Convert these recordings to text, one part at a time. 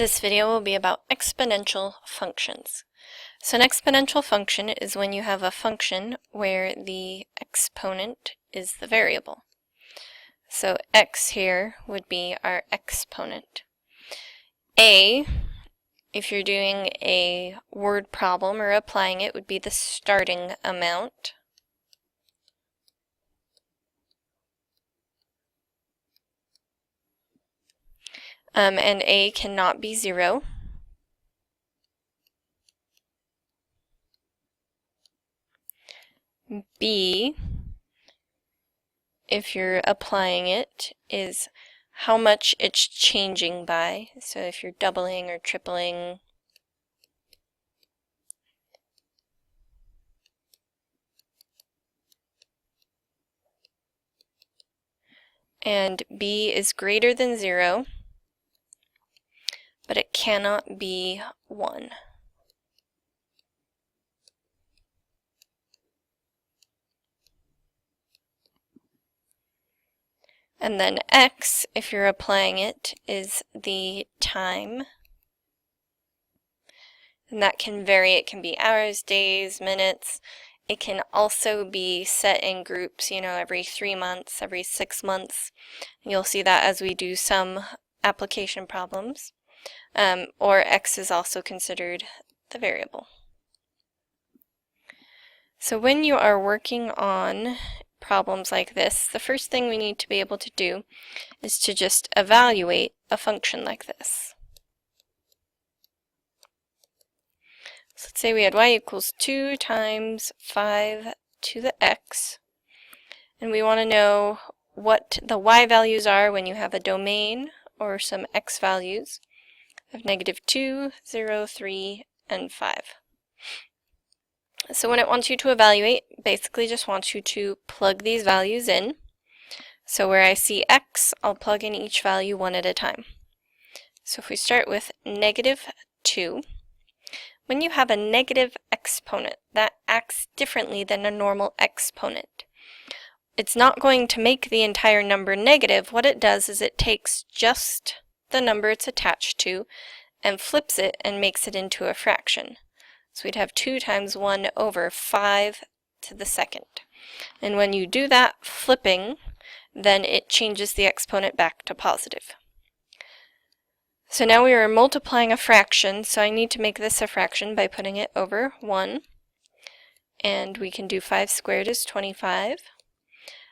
This video will be about exponential functions. So an exponential function is when you have a function where the exponent is the variable. So x here would be our exponent. A, if you're doing a word problem or applying it, would be the starting amount. And A cannot be 0. B, if you're applying it, is how much it's changing by. So if you're doubling or tripling. And B is greater than 0. But it cannot be 1. And then x, if you're applying it, is the time. And that can vary. It can be hours, days, minutes. It can also be set in groups, every 3 months, every 6 months. You'll see that as we do some application problems. Or x is also considered the variable. So when you are working on problems like this, the first thing we need to be able to do is to just evaluate a function like this. So let's say we had y equals 2 times 5 to the x, and we want to know what the y values are when you have a domain or some x values of -2, 0, 3, and 5. So when it wants you to evaluate, basically just wants you to plug these values in. So where I see x, I'll plug in each value one at a time. So if we start with -2, when you have a negative exponent, that acts differently than a normal exponent. It's not going to make the entire number negative. What it does is it takes just the number it's attached to and flips it and makes it into a fraction. So we'd have 2 times 1 over 5 to the second. And when you do that flipping, then it changes the exponent back to positive. So now we are multiplying a fraction, so I need to make this a fraction by putting it over 1. And we can do 5 squared is 25.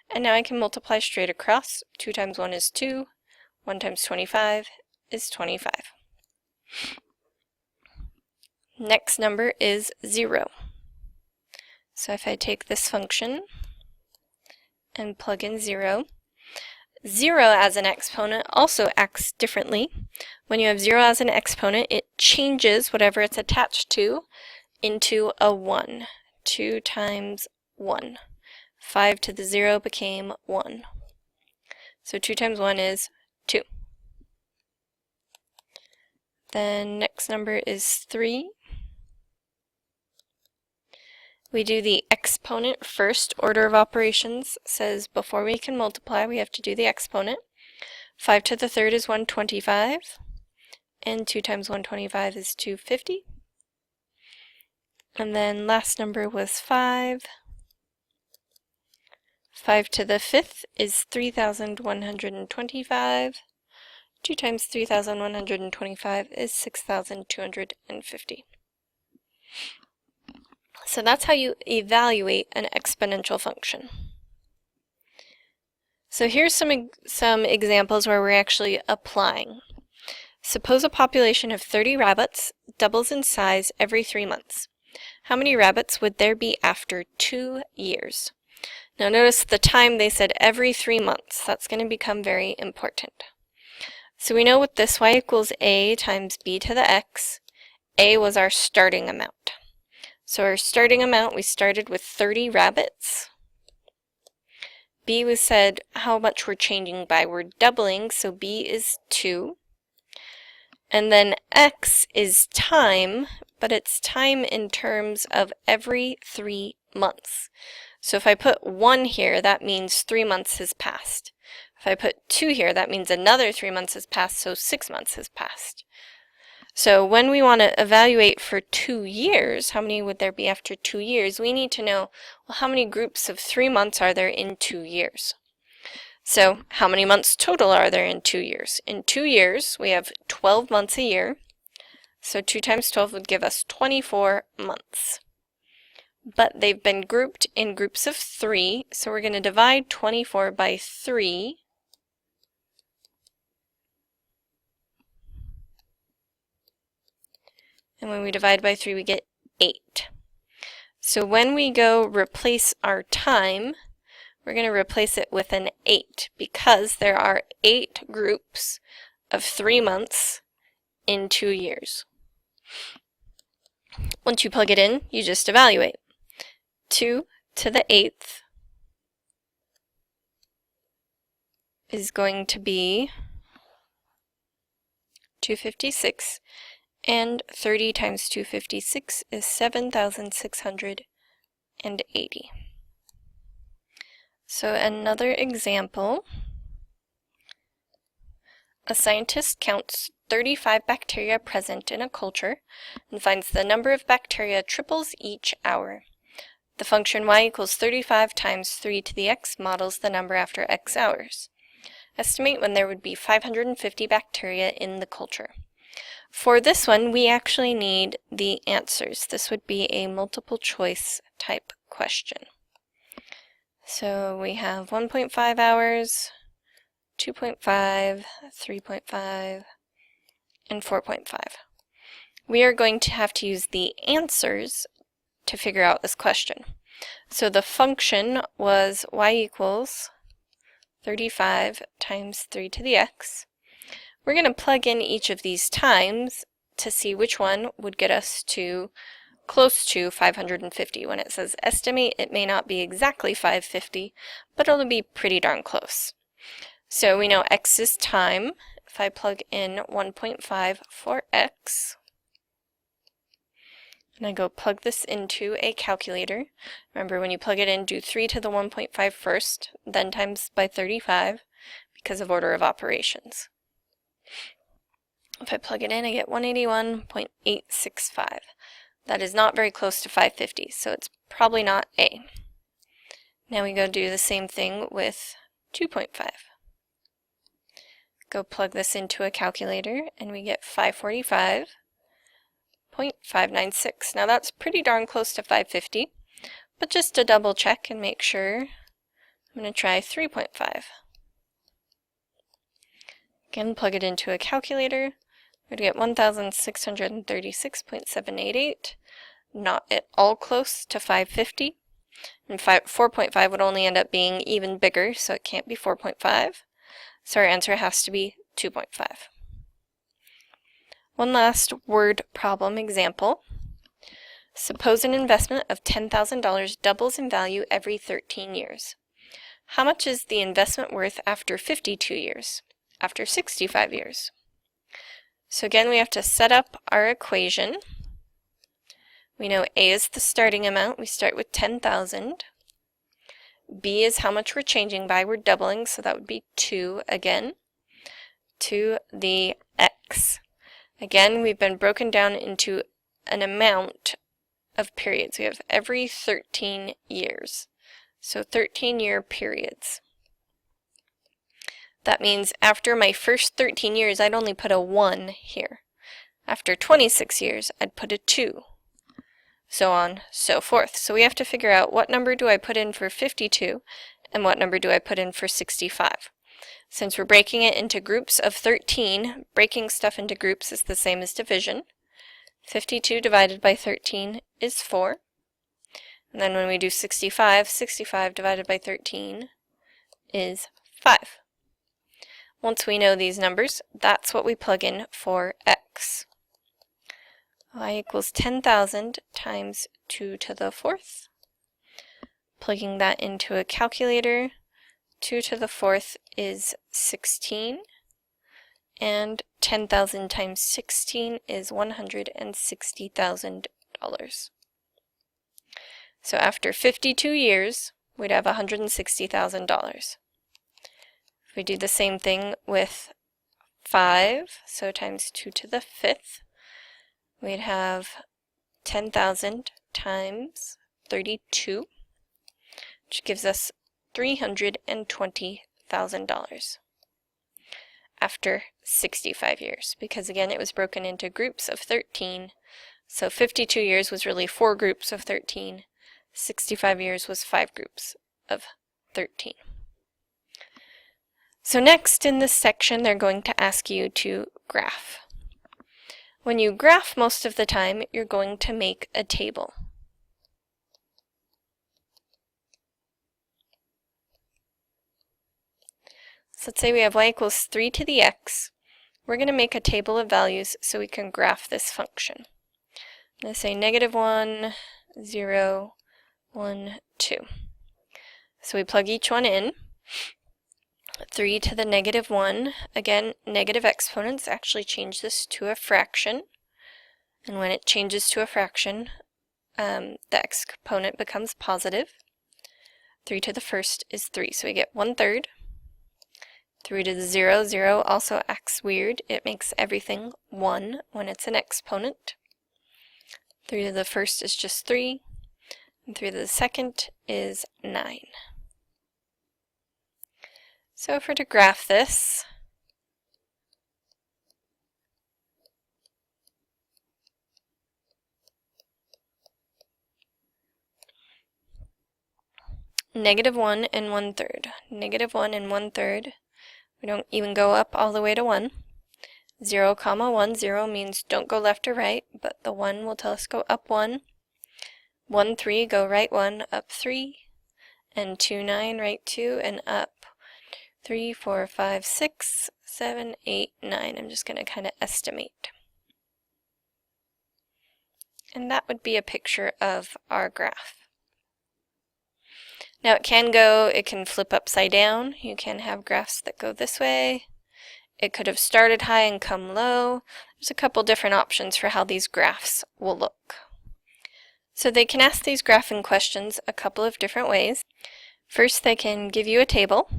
And now I can multiply straight across. 2 times 1 is 2. 1 times 25 is 25. Next number is 0. So if I take this function and plug in 0, 0 as an exponent also acts differently. When you have 0 as an exponent, it changes whatever it's attached to into a 1. 2 times 1. 5 to the 0 became 1. So 2 times 1 is 2. Then next number is 3. We do the exponent first. Order of operations says before we can multiply, we have to do the exponent. 5 to the third is 125. And 2 times 125 is 250. And then last number was 5. 5 to the fifth is 3,125. 2 times 3,125 is 6,250. So that's how you evaluate an exponential function. So here's some examples where we're actually applying. Suppose a population of 30 rabbits doubles in size every 3 months. How many rabbits would there be after 2 years? Now notice the time they said every 3 months. That's going to become very important. So we know with this y equals a times b to the x. A was our starting amount. So our starting amount, we started with 30 rabbits. B was said how much we're changing by. We're doubling, so B is 2. And then x is time, but it's time in terms of every 3 months. So if I put 1 here, that means 3 months has passed. If I put 2 here, that means another 3 months has passed, so 6 months has passed. So when we want to evaluate for 2 years, how many would there be after 2 years, we need to know, well, how many groups of 3 months are there in 2 years? So how many months total are there in 2 years? In 2 years, we have 12 months a year. So 2 times 12 would give us 24 months. But they've been grouped in groups of 3, so we're going to divide 24 by 3. And when we divide by 3, we get 8. So when we go replace our time, we're going to replace it with an 8 because there are 8 groups of 3 months in 2 years. Once you plug it in, you just evaluate. 2 to the 8th is going to be 256, and 30 times 256 is 7,680. So another example, a scientist counts 35 bacteria present in a culture and finds the number of bacteria triples each hour. The function y equals 35 times 3 to the x models the number after x hours. Estimate when there would be 550 bacteria in the culture. For this one, we actually need the answers. This would be a multiple choice type question. So we have 1.5 hours, 2.5, 3.5, and 4.5. We are going to have to use the answers to figure out this question. So the function was y equals 35 times 3 to the x. We're going to plug in each of these times to see which one would get us to close to 550. When it says estimate, it may not be exactly 550, but it'll be pretty darn close. So we know x is time. If I plug in 1.5 for x, and I go plug this into a calculator. Remember, when you plug it in, do 3 to the 1.5 first, then times by 35 because of order of operations. If I plug it in, I get 181.865. That is not very close to 550, so it's probably not A. Now we go do the same thing with 2.5. Go plug this into a calculator, and we get 545.596. Now that's pretty darn close to 550, but just to double check and make sure, I'm going to try 3.5. Again, plug it into a calculator. We're going to get 1,636.788. Not at all close to 550. And 4.5 would only end up being even bigger, so it can't be 4.5. So our answer has to be 2.5. One last word problem example. Suppose an investment of $10,000 doubles in value every 13 years. How much is the investment worth after 52 years? After 65 years? So again, we have to set up our equation. We know A is the starting amount. We start with 10,000. B is how much we're changing by. We're doubling, so that would be 2 again. To the x. Again, we've been broken down into an amount of periods. We have every 13 years. So 13-year periods. That means after my first 13 years, I'd only put a 1 here. After 26 years, I'd put a 2. So on, so forth. So we have to figure out what number do I put in for 52 and what number do I put in for 65. Since we're breaking it into groups of 13, breaking stuff into groups is the same as division. 52 divided by 13 is 4. And then when we do 65, 65 divided by 13 is 5. Once we know these numbers, that's what we plug in for x. Y equals 10,000 times 2 to the 4th. Plugging that into a calculator, 2 to the 4th is 16, and 10,000 times 16 is $160,000. So after 52 years, we'd have $160,000. If we do the same thing with 5, so times 2 to the 5th, we'd have 10,000 times 32, which gives us $320,000 after 65 years, because again it was broken into groups of 13, so 52 years was really 4 groups of 13, 65 years was 5 groups of 13. So next in this section they're going to ask you to graph. When you graph, most of the time you're going to make a table. So let's say we have y equals 3 to the x. We're going to make a table of values so we can graph this function. I'm going to say -1, 0, 1, 2. So we plug each one in. 3 to the -1. Again, negative exponents actually change this to a fraction. And when it changes to a fraction, the exponent becomes positive. 3 to the first is 3, so we get 1/3. 3 to the 0, 0 also acts weird. It makes everything 1 when it's an exponent. 3 to the first is just 3, and 3 to the second is 9. So if we're to graph this, -1 and 1/3. -1 and 1/3. We don't even go up all the way to 1. 0, 1, 0 means don't go left or right, but the 1 will tell us go up 1. 1, 3, go right 1, up 3. And 2, 9, right 2, and up 3, 4, 5, 6, 7, 8, 9. I'm just going to kind of estimate. And that would be a picture of our graph. Now it can flip upside down. You can have graphs that go this way. It could have started high and come low. There's a couple different options for how these graphs will look. So they can ask these graphing questions a couple of different ways. First, they can give you a table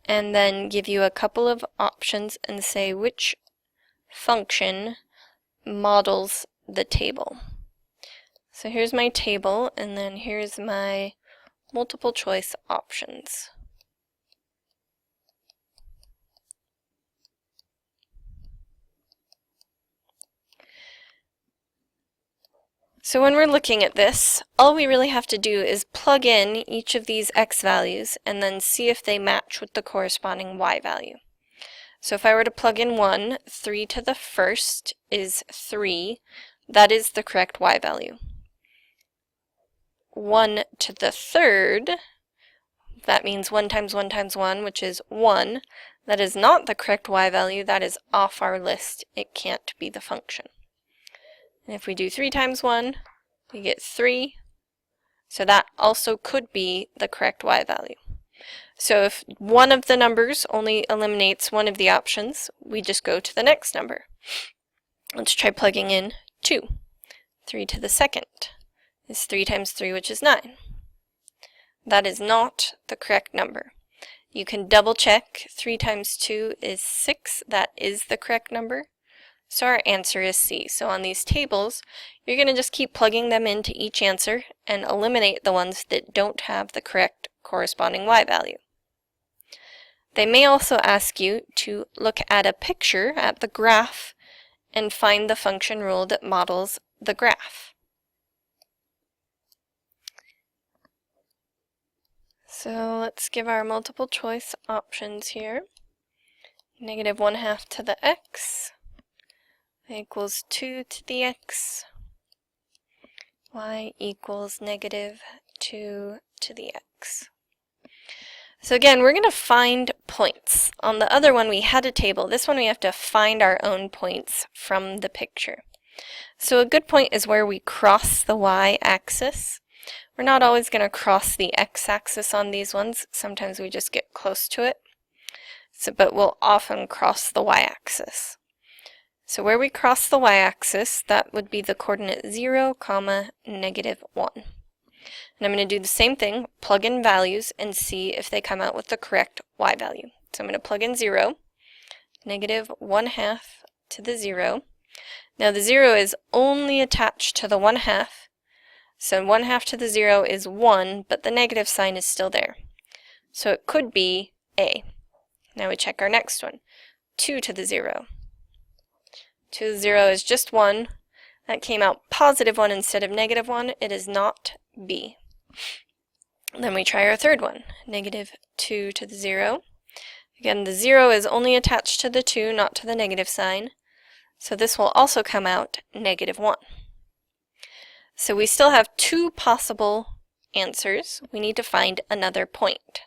and then give you a couple of options and say which function models the table. So here's my table, and then here's my multiple choice options. So when we're looking at this, all we really have to do is plug in each of these x values and then see if they match with the corresponding y value. So if I were to plug in 1, 3 to the first is 3. That is the correct y value. 1 to the third, that means 1 times 1 times 1, which is 1. That is not the correct y value. That is off our list. It can't be the function. And if we do 3 times 1, we get 3. So that also could be the correct y value. So if one of the numbers only eliminates one of the options, we just go to the next number. Let's try plugging in 2. 3 to the second is 3 times 3, which is 9. That is not the correct number. You can double check. 3 times 2 is 6. That is the correct number. So our answer is C. So on these tables, you're going to just keep plugging them into each answer and eliminate the ones that don't have the correct corresponding y value. They may also ask you to look at a picture at the graph and find the function rule that models the graph. So let's give our multiple choice options here. -1/2 to the x equals 2 to the x. Y equals -2 to the x. So again, we're going to find points. On the other one, we had a table. This one, we have to find our own points from the picture. So a good point is where we cross the y-axis. We're not always going to cross the x-axis on these ones. Sometimes we just get close to it. But we'll often cross the y-axis. So where we cross the y-axis, that would be the coordinate 0, -1. And I'm going to do the same thing, plug in values, and see if they come out with the correct y value. So I'm going to plug in 0, -1/2 to the 0. Now the 0 is only attached to the 1/2, so 1/2 to the 0 is 1, but the negative sign is still there. So it could be A. Now we check our next one. 2 to the 0. 2 to the 0 is just 1. That came out positive 1 instead of negative 1. It is not B. Then we try our third one. Negative 2 to the 0. Again, the 0 is only attached to the 2, not to the negative sign. So this will also come out negative 1. So we still have two possible answers. We need to find another point.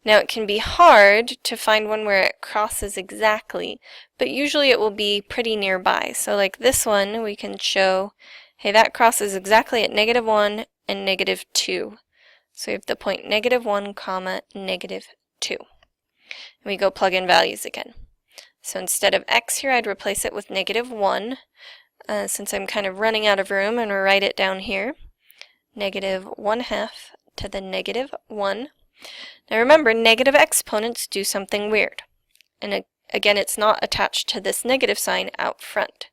Now it can be hard to find one where it crosses exactly, but usually it will be pretty nearby. So like this one, we can show, hey, that crosses exactly at negative 1 and negative 2. So we have the point negative 1 comma negative 2. And we go plug in values again. So instead of x here, I'd replace it with negative 1. Since I'm kind of running out of room, I'm going to write it down here. Negative 1/2 to the negative 1. Now remember, negative exponents do something weird. And again, it's not attached to this negative sign out front.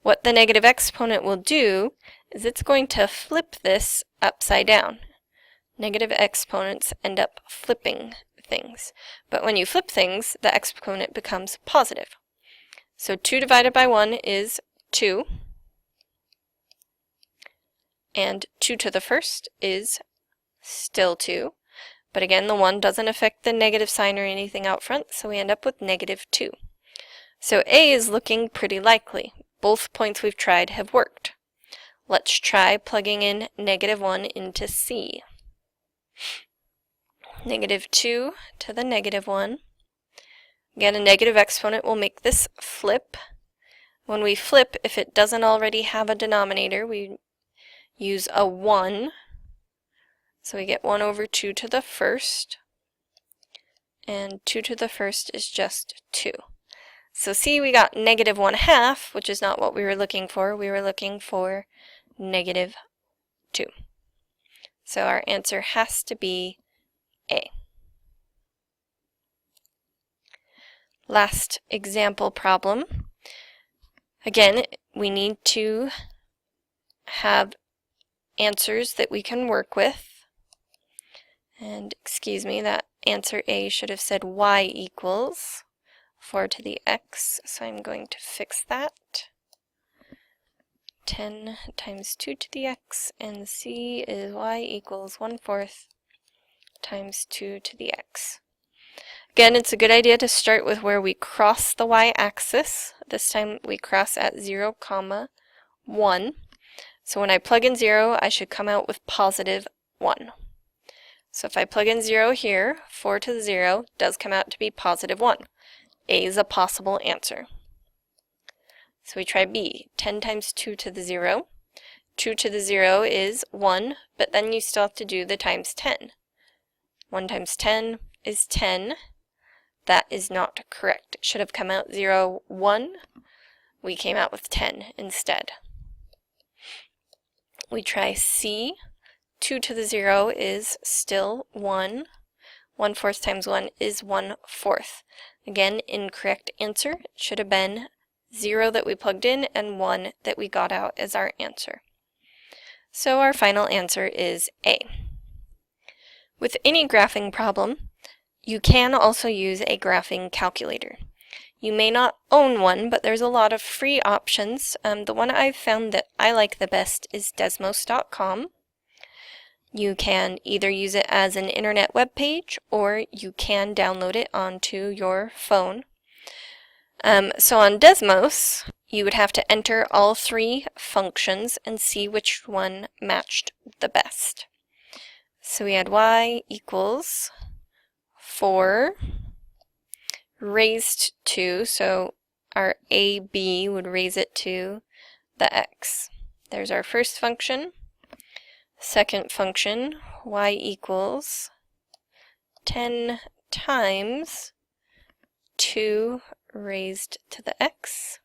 What the negative exponent will do is it's going to flip this upside down. Negative exponents end up flipping things. But when you flip things, the exponent becomes positive. So 2 divided by 1 is 2. And 2 to the first is still 2. But again, the 1 doesn't affect the negative sign or anything out front, so we end up with negative 2. So A is looking pretty likely. Both points we've tried have worked. Let's try plugging in negative 1 into C. Negative 2 to the negative 1. Again, a negative exponent will make this flip. When we flip, if it doesn't already have a denominator, we use a 1. So we get 1 over 2 to the first. And 2 to the first is just 2. So see, we got negative 1/2, which is not what we were looking for. We were looking for negative 2. So our answer has to be A. Last example problem. Again, we need to have answers that we can work with. And excuse me, that answer A should have said y equals 4 to the x, so I'm going to fix that. 10 times 2 to the x, and C is y equals 1/4 times 2 to the x. Again, it's a good idea to start with where we cross the y-axis. This time we cross at 0, 1. So when I plug in 0, I should come out with positive 1. So if I plug in 0 here, 4 to the 0 does come out to be positive 1. A is a possible answer. So we try B. 10 times 2 to the 0. 2 to the 0 is 1, but then you still have to do the times 10. 1 times 10 is 10. That is not correct. It should have come out 0, 1. We came out with 10 instead. We try C. 2 to the 0 is still 1. 1/4 times 1 is 1/4. Again, incorrect answer. It should have been 0 that we plugged in and 1 that we got out as our answer. So our final answer is A. With any graphing problem, you can also use a graphing calculator. You may not own one, but there's a lot of free options. The one I've found that I like the best is Desmos.com. You can either use it as an internet web page, or you can download it onto your phone. So on Desmos, you would have to enter all 3 functions and see which one matched the best. So we had y equals 4 raised to, so our AB would raise it to the x. There's our first function. Second function, y equals 10 times 2 raised to the x.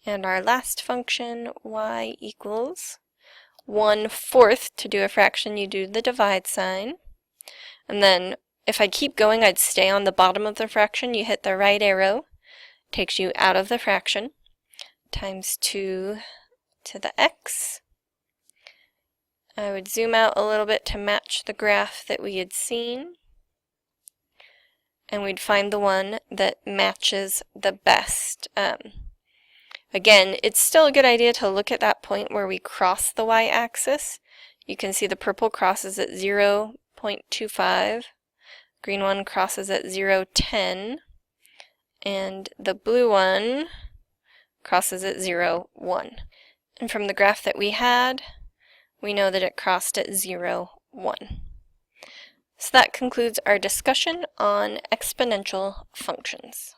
And our last function, y equals 1/4. To do a fraction, you do the divide sign. And then if I keep going, I'd stay on the bottom of the fraction. You hit the right arrow, takes you out of the fraction. times 2 to the x. I would zoom out a little bit to match the graph that we had seen. And we'd find the one that matches the best. Again, it's still a good idea to look at that point where we cross the y-axis. You can see the purple crosses at 0.25, green one crosses at 0.10, and the blue one crosses at 0.1. And from the graph that we had, we know that it crossed at 0.1. So that concludes our discussion on exponential functions.